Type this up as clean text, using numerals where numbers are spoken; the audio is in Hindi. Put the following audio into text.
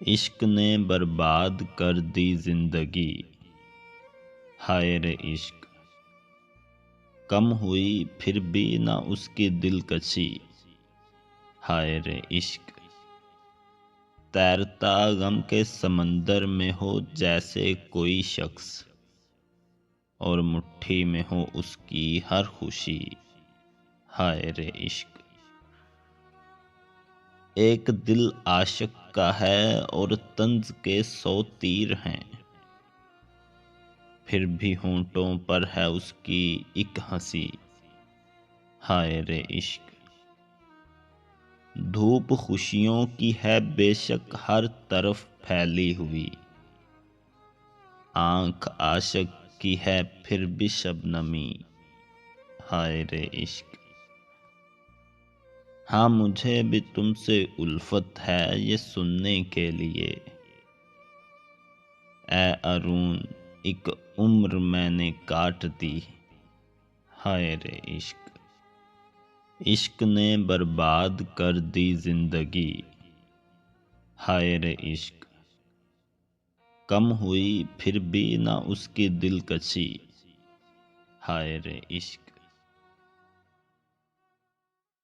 इश्क ने बर्बाद कर दी जिंदगी। हाय रे इश्क, कम हुई फिर भी ना उसकी दिलकशी। हाय रे इश्क, तैरता गम के समंदर में हो जैसे कोई शख्स, और मुट्ठी में हो उसकी हर खुशी। हाय रे इश्क, एक दिल आशिक का है और तंज के 100 तीर हैं, फिर भी होंठों पर है उसकी एक हंसी। हाय रे इश्क, धूप खुशियों की है बेशक हर तरफ फैली हुई, आंख आशिक की है फिर भी शबनमी। हाय रे इश्क, हाँ मुझे भी तुमसे उल्फत है ये सुनने के लिए। ए अरून, एक उम्र मैंने काट दी। हाय रे इश्क, इश्क ने बर्बाद कर दी जिंदगी। हाय रे इश्क, कम हुई फिर भी ना उसकी दिलकशी। हाय रे इश्क।